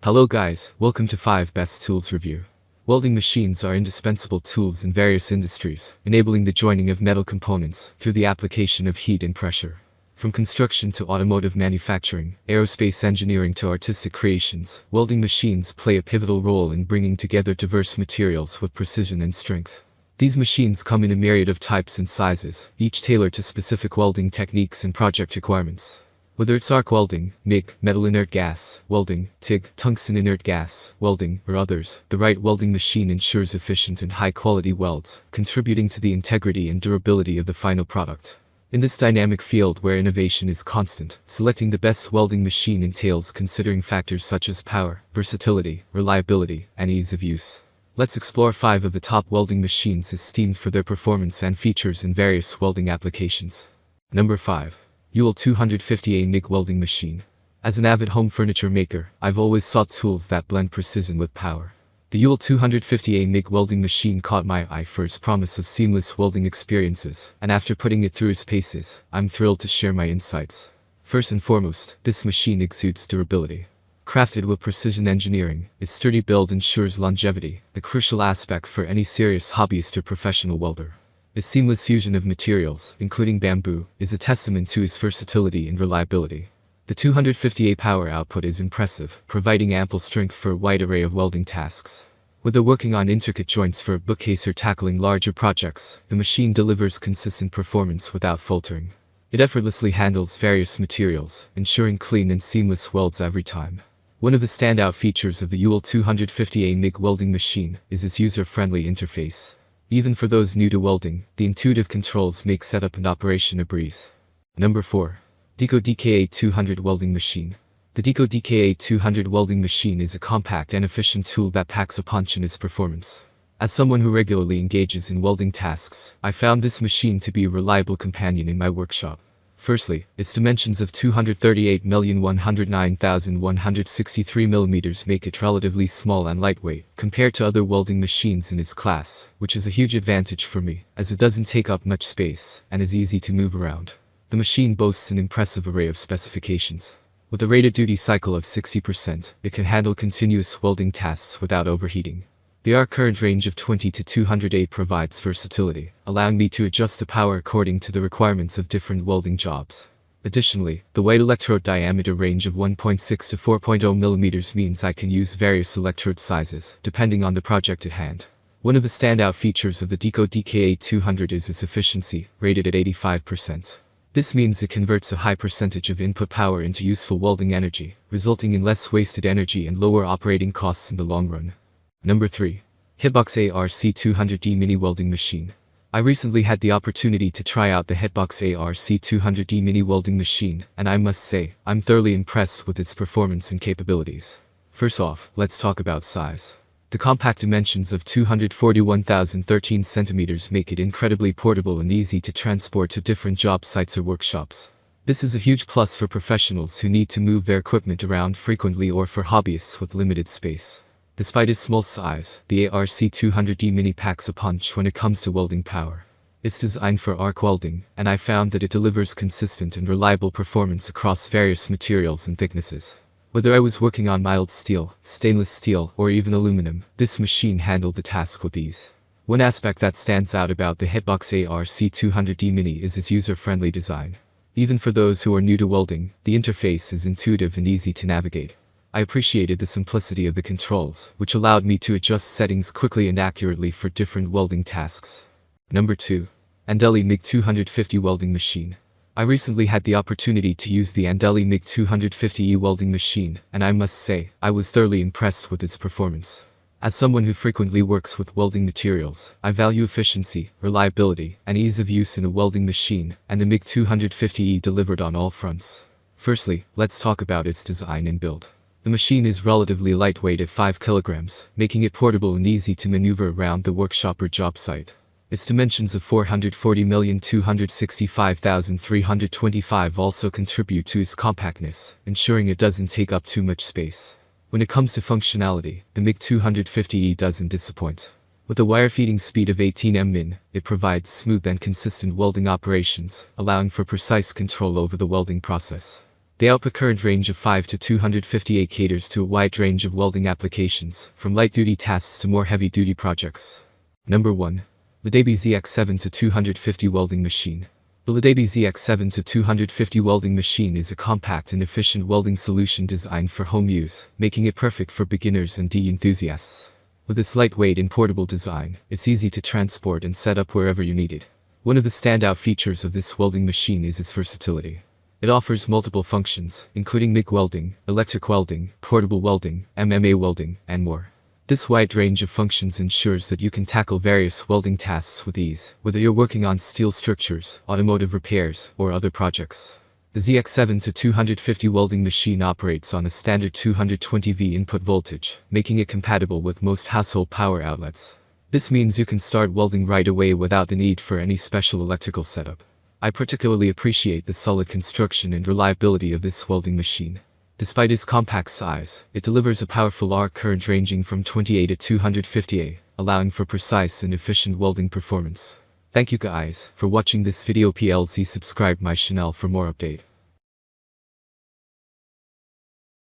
Hello guys, welcome to 5 Best Tools Review. Welding machines are indispensable tools in various industries, enabling the joining of metal components through the application of heat and pressure. From construction to automotive manufacturing, aerospace engineering to artistic creations, welding machines play a pivotal role in bringing together diverse materials with precision and strength. These machines come in a myriad of types and sizes, each tailored to specific welding techniques and project requirements. Whether it's arc welding, MIG, metal inert gas welding, TIG, tungsten inert gas welding, or others, the right welding machine ensures efficient and high-quality welds, contributing to the integrity and durability of the final product. In this dynamic field where innovation is constant, selecting the best welding machine entails considering factors such as power, versatility, reliability, and ease of use. Let's explore 5 of the top welding machines esteemed for their performance and features in various welding applications. Number 5. UWELD 250A MIG Welding Machine. As an avid home furniture maker, I've always sought tools that blend precision with power. The UWELD 250A MIG Welding Machine caught my eye for its promise of seamless welding experiences, and after putting it through its paces, I'm thrilled to share my insights. First and foremost, this machine exudes durability. Crafted with precision engineering, its sturdy build ensures longevity, a crucial aspect for any serious hobbyist or professional welder. Its seamless fusion of materials, including bamboo, is a testament to its versatility and reliability. The 250A power output is impressive, providing ample strength for a wide array of welding tasks. Whether working on intricate joints for a bookcase or tackling larger projects, the machine delivers consistent performance without faltering. It effortlessly handles various materials, ensuring clean and seamless welds every time. One of the standout features of the UWELD 250A MIG welding machine is its user-friendly interface. Even for those new to welding, the intuitive controls make setup and operation a breeze. Number 4. DEKO DKA200 Welding Machine. The DEKO DKA200 welding machine is a compact and efficient tool that packs a punch in its performance. As someone who regularly engages in welding tasks, I found this machine to be a reliable companion in my workshop. Firstly, its dimensions of 238,109,163 mm make it relatively small and lightweight, compared to other welding machines in its class, which is a huge advantage for me, as it doesn't take up much space, and is easy to move around. The machine boasts an impressive array of specifications. With a rated duty cycle of 60%, it can handle continuous welding tasks without overheating. The arc current range of 20 to 208 provides versatility, allowing me to adjust the power according to the requirements of different welding jobs. Additionally, the wide electrode diameter range of 1.6 to 4.0 mm means I can use various electrode sizes, depending on the project at hand. One of the standout features of the DEKO DKA200 is its efficiency, rated at 85%. This means it converts a high percentage of input power into useful welding energy, resulting in less wasted energy and lower operating costs in the long run. Number 3. HITBOX ARC200D Mini Welding Machine. I recently had the opportunity to try out the HITBOX ARC200D Mini Welding Machine, and I must say, I'm thoroughly impressed with its performance and capabilities. First off, let's talk about size. The compact dimensions of 241,013 centimeters make it incredibly portable and easy to transport to different job sites or workshops. This is a huge plus for professionals who need to move their equipment around frequently or for hobbyists with limited space. Despite its small size, the ARC200D Mini packs a punch when it comes to welding power. It's designed for arc welding, and I found that it delivers consistent and reliable performance across various materials and thicknesses. Whether I was working on mild steel, stainless steel, or even aluminum, this machine handled the task with ease. One aspect that stands out about the HITBOX ARC200D Mini is its user-friendly design. Even for those who are new to welding, the interface is intuitive and easy to navigate. I appreciated the simplicity of the controls, which allowed me to adjust settings quickly and accurately for different welding tasks. Number 2. ANDELI MIG 250 Welding Machine. I recently had the opportunity to use the ANDELI MIG 250E welding machine, and I must say, I was thoroughly impressed with its performance. As someone who frequently works with welding materials, I value efficiency, reliability, and ease of use in a welding machine, and the MIG 250E delivered on all fronts. Firstly, let's talk about its design and build. The machine is relatively lightweight at 5 kilograms, making it portable and easy to maneuver around the workshop or job site. Its dimensions of 440,265,325 also contribute to its compactness, ensuring it doesn't take up too much space. When it comes to functionality, the MIG 250E doesn't disappoint. With a wire feeding speed of 18 min, it provides smooth and consistent welding operations, allowing for precise control over the welding process. The output current range of 5 to 258 caters to a wide range of welding applications, from light-duty tasks to more heavy-duty projects. Number 1. LOUDABIE ZX7 to 250 Welding Machine. The LOUDABIE ZX7 to 250 welding machine is a compact and efficient welding solution designed for home use, making it perfect for beginners and DE enthusiasts. With its lightweight and portable design, it's easy to transport and set up wherever you need it. One of the standout features of this welding machine is its versatility. It offers multiple functions, including MIG welding, electric welding, portable welding, MMA welding, and more. This wide range of functions ensures that you can tackle various welding tasks with ease, whether you're working on steel structures, automotive repairs, or other projects. The ZX7 to 250 welding machine operates on a standard 220V input voltage, making it compatible with most household power outlets. This means you can start welding right away without the need for any special electrical setup. I particularly appreciate the solid construction and reliability of this welding machine. Despite its compact size, it delivers a powerful arc current ranging from 20A to 250A, allowing for precise and efficient welding performance. Thank you guys for watching this video. PLZ subscribe my channel for more update.